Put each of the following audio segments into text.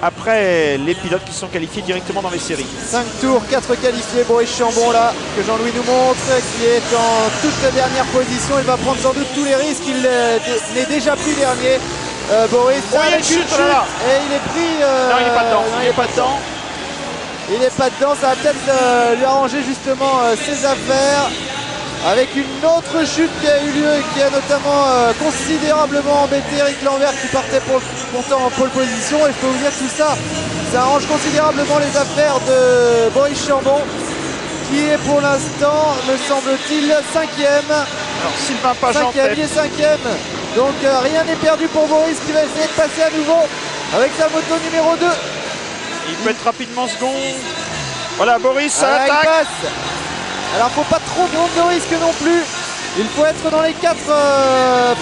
après les pilotes qui sont qualifiés directement dans les séries. 5 tours, 4 qualifiés. Boris Chambon là, que Jean-Louis nous montre, qui est en toute dernière position. Il va prendre sans doute tous les risques. Il n'est déjà plus dernier. Boris, il y a une chute, là. Et il est pris. Non, il n'est pas dedans. Non, il n'est pas dedans. Il n'est pas dedans. Ça va peut-être lui arranger justement ses affaires. Avec une autre chute qui a eu lieu et qui a notamment considérablement embêté Eric Lambert qui partait pour longtemps en pole position. Et je peux vous dire que tout ça, ça arrange considérablement les affaires de Boris Chambon, qui est pour l'instant, me semble-t-il, 5e. Alors Sylvain Page en tête. 5e. Donc rien n'est perdu pour Boris qui va essayer de passer à nouveau avec sa moto numéro 2. Il peut être rapidement second. Voilà, Boris, ça il attaque. passe. Alors faut pas trop prendre de risques non plus. Il faut être dans les 4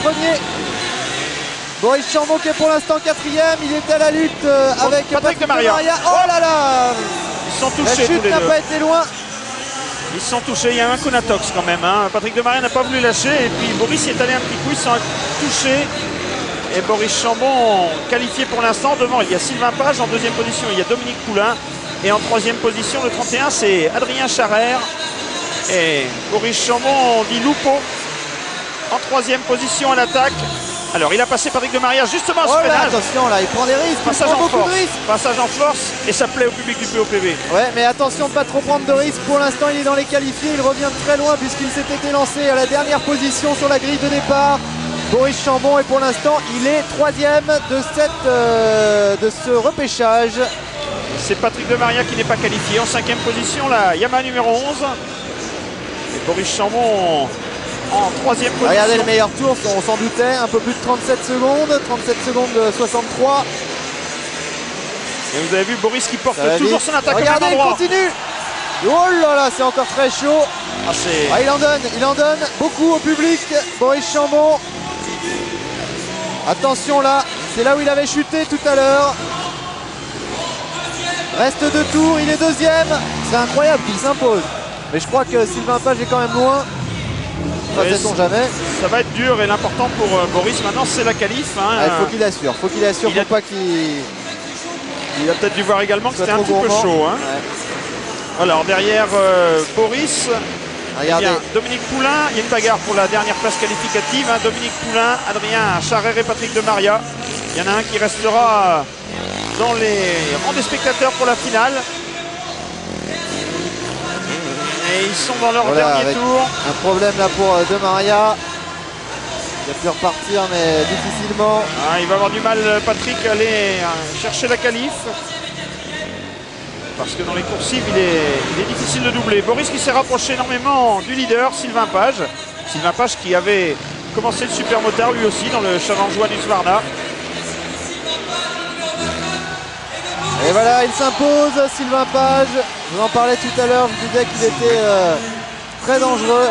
premiers. Boris Chambon qui est pour l'instant 4e. Il est à la lutte avec Patrick de Maria. Oh là là. Ils sont touchés. La chute n'a pas été loin. Ils sont touchés. Il y a un Conatox quand même. Hein. Patrick de Maria n'a pas voulu lâcher. Et puis Boris y est allé un petit coup. Ils sont touchés. Et Boris Chambon qualifié pour l'instant. Devant, il y a Sylvain Page. En 2e position, il y a Dominique Poulain. Et en 3e position, le 31, c'est Adrien Charrère. Et Boris Chambon dit Lupo en 3e position à l'attaque. Alors il a passé Patrick de Maria justement à ce freinage. Attention là, il prend des risques. Passage en force. Passage en force et ça plaît au public du POPV. Ouais, mais attention de ne pas trop prendre de risques. Pour l'instant, il est dans les qualifiés. Il revient de très loin puisqu'il s'était lancé à la dernière position sur la grille de départ. Boris Chambon et pour l'instant, il est 3e de ce repêchage. C'est Patrick de Maria qui n'est pas qualifié. En 5e position, la Yamaha numéro 11. Et Boris Chambon en 3e position. Regardez le meilleur tour, on s'en doutait, un peu plus de 37 secondes, 37 secondes 63. Et vous avez vu Boris qui porte toujours son attaque. Regardez, il continue. Oh là là, c'est encore très chaud. Il en donne beaucoup au public, Boris Chambon. Attention là, c'est là où il avait chuté tout à l'heure. Reste 2 tours, il est 2e. C'est incroyable qu'il s'impose. Mais je crois que Sylvain Page est quand même loin. Ça ne sait-on jamais. Ça va être dur et l'important pour Boris maintenant c'est la qualif. Hein. Il faut qu'il assure. Faut qu'il assure pour pas qu'il... Il a peut-être dû voir également que c'était un petit peu chaud. Hein. Ouais. Alors derrière Boris, regardez. Dominique Poulain. Il y a une bagarre pour la dernière place qualificative. Hein. Dominique Poulain, Adrien Charrère et Patrick de Maria. Il y en a un qui restera dans les rangs des spectateurs pour la finale. Et ils sont dans leur dernier tour. Un problème là pour De Maria. Il a pu repartir mais difficilement. Il va avoir du mal Patrick à aller chercher la qualif. Parce que dans les coursives il est difficile de doubler. Boris qui s'est rapproché énormément du leader, Sylvain Page. Sylvain Page qui avait commencé le supermotard lui aussi dans le Challenge One Husqvarna. Et voilà, il s'impose, Sylvain Page. Je vous en parlais tout à l'heure, je vous disais qu'il était très dangereux.